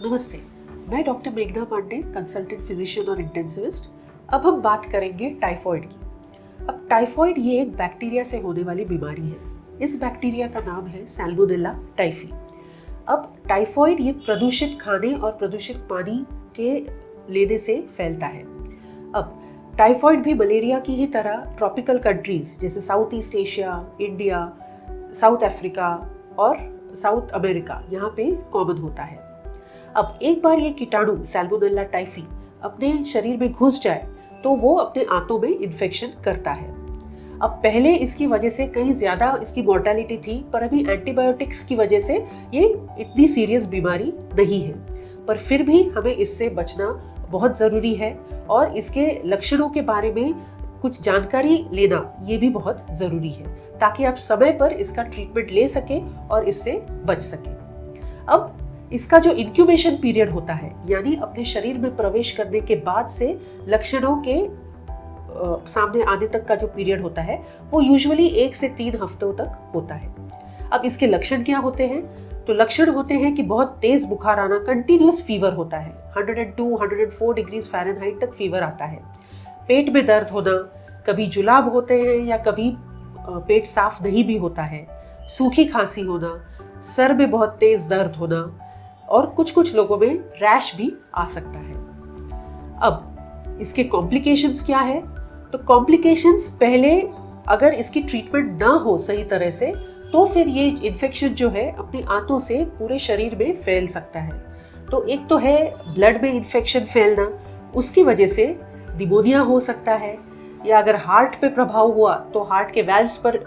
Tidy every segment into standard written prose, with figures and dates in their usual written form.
नमस्ते, मैं डॉक्टर मेघना पांडे, कंसल्टेंट फिजिशियन और इंटेंसिविस्ट। अब हम बात करेंगे टाइफॉइड की। अब टाइफॉइड ये एक बैक्टीरिया से होने वाली बीमारी है। इस बैक्टीरिया का नाम है सैल्मोनेला टाइफी। अब टाइफॉइड ये प्रदूषित खाने और प्रदूषित पानी के लेने से फैलता है। अब टाइफॉइड भी मलेरिया की ही तरह ट्रॉपिकल कंट्रीज जैसे south east Asia, India, south Africa और साउथ अमेरिका यहाँ पे कॉमन होता है। अब एक बार ये कीटाणु सैल्मोनेला टाइफी अपने शरीर में घुस जाए तो वो अपने आंतों में इन्फेक्शन करता है। अब पहले इसकी वजह से कहीं ज्यादा इसकी मोर्टेलिटी थी, पर अभी एंटीबायोटिक्स की वजह से ये इतनी सीरियस बीमारी नहीं है। पर फिर भी हमें इससे बचना बहुत जरूरी है और इसके लक्षणों के बारे में कुछ जानकारी लेना ये भी बहुत जरूरी है, ताकि आप समय पर इसका ट्रीटमेंट ले सके और इससे बच सके। अब इसका जो इंक्यूबेशन पीरियड होता है, यानी अपने शरीर में प्रवेश करने के बाद से लक्षणों के सामने आने तक का जो पीरियड होता है वो यूजुअली 1 से 3 हफ्तों तक होता है। अब इसके लक्षण क्या होते हैं? तो लक्षण होते हैं कि बहुत तेज बुखार आना, कंटिन्यूअस फीवर होता है, 102, 104 डिग्रीज फ़ारेनहाइट तक फीवर आता है। पेट में दर्द होना, कभी जुलाब होते हैं या कभी पेट साफ नहीं भी होता है, सूखी खांसी होना, सर में बहुत तेज दर्द होना और कुछ लोगों में रैश भी आ सकता है। अब इसके कॉम्प्लिकेशंस क्या है? तो कॉम्प्लिकेशंस पहले अगर इसकी ट्रीटमेंट ना हो सही तरह से तो फिर ये इन्फेक्शन जो है अपनी आंतों से पूरे शरीर में फैल सकता है। तो एक तो है ब्लड में इन्फेक्शन फैलना, उसकी वजह से निमोनिया हो सकता है, या अगर हार्ट पे प्रभाव हुआ तो हार्ट के वाल्व्स पर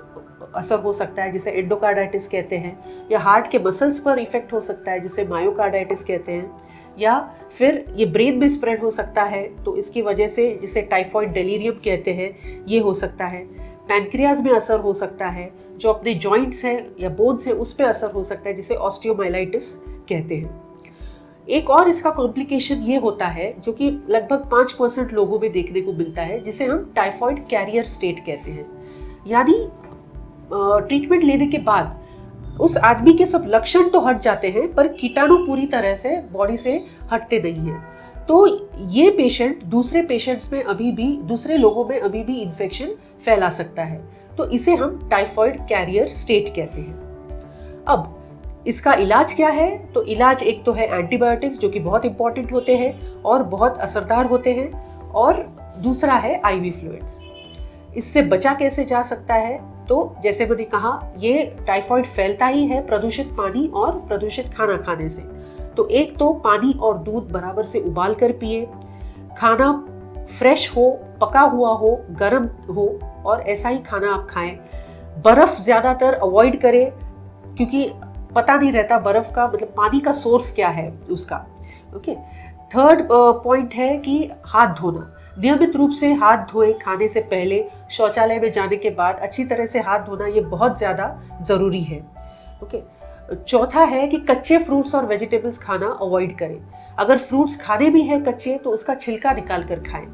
असर हो सकता है जिसे एंडोकार्डाइटिस कहते हैं, या हार्ट के मसल्स पर इफेक्ट हो सकता है जिसे मायोकार्डाइटिस कहते हैं, या फिर ये ब्रेन में स्प्रेड हो सकता है तो इसकी वजह से जिसे टाइफॉइड डेलीरियम कहते हैं ये हो सकता है। पैनक्रियाज में असर हो सकता है, जो अपने जॉइंट्स है या बोन्स है उस पर असर हो सकता है जिसे ऑस्टियोमाइलाइटिस कहते हैं। एक और इसका कॉम्प्लिकेशन ये होता है जो कि लगभग 5% लोगों में देखने को मिलता है, जिसे हम टाइफॉइड कैरियर स्टेट कहते हैं। यानी ट्रीटमेंट लेने के बाद उस आदमी के सब लक्षण तो हट जाते हैं पर कीटाणु पूरी तरह से बॉडी से हटते नहीं हैं। तो ये पेशेंट दूसरे पेशेंट्स में दूसरे लोगों में अभी भी इन्फेक्शन फैला सकता है। तो इसे हम टाइफॉइड कैरियर स्टेट कहते हैं। अब इसका इलाज क्या है? तो इलाज एक तो है एंटीबायोटिक्स, जो कि बहुत इंपॉर्टेंट होते हैं और बहुत असरदार होते हैं, और दूसरा है आईवी फ्लूइड्स। इससे बचा कैसे जा सकता है? तो जैसे मैंने कहा, ये टाइफॉइड फैलता ही है प्रदूषित पानी और प्रदूषित खाना खाने से। तो एक तो पानी और दूध बराबर से उबाल कर पिए, खाना फ्रेश हो, पका हुआ हो, गर्म हो और ऐसा ही खाना आप खाएं। बर्फ ज्यादातर अवॉइड करें, क्योंकि पता नहीं रहता बर्फ का मतलब पानी का सोर्स क्या है उसका। ओके। थर्ड पॉइंट है कि हाथ धोना, नियमित रूप से हाथ धोएं। खाने से पहले, शौचालय में जाने के बाद अच्छी तरह से हाथ धोना ये बहुत ज़्यादा ज़रूरी है। ओके। चौथा है कि कच्चे फ्रूट्स और वेजिटेबल्स खाना अवॉइड करें। अगर फ्रूट्स खाने भी हैं कच्चे तो उसका छिलका निकाल कर खाएं।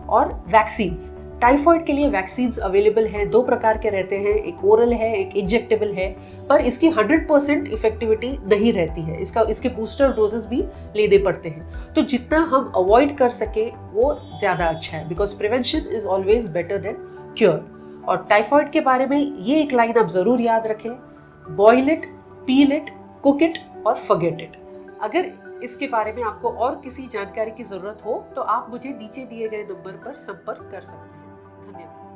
और वैक्सीन्स, टाइफॉइड के लिए वैक्सीन्स अवेलेबल हैं, 2 प्रकार के रहते हैं, एक ओरल है, एक इंजेक्टेबल है, पर इसकी 100% इफेक्टिविटी नहीं रहती है। इसके बूस्टर डोजेस भी लेने पड़ते हैं। तो जितना हम अवॉइड कर सके वो ज़्यादा अच्छा है, because prevention is always better than cure. और टाइफॉइड के बारे में ये एक लाइन आप जरूर याद रखें: boil it, peel it, cook it और फॉरगेट इट। अगर इसके बारे में आपको और किसी जानकारी की जरूरत हो तो आप मुझे नीचे दिए गए नंबर पर संपर्क कर सकते हैं। धन्यवाद।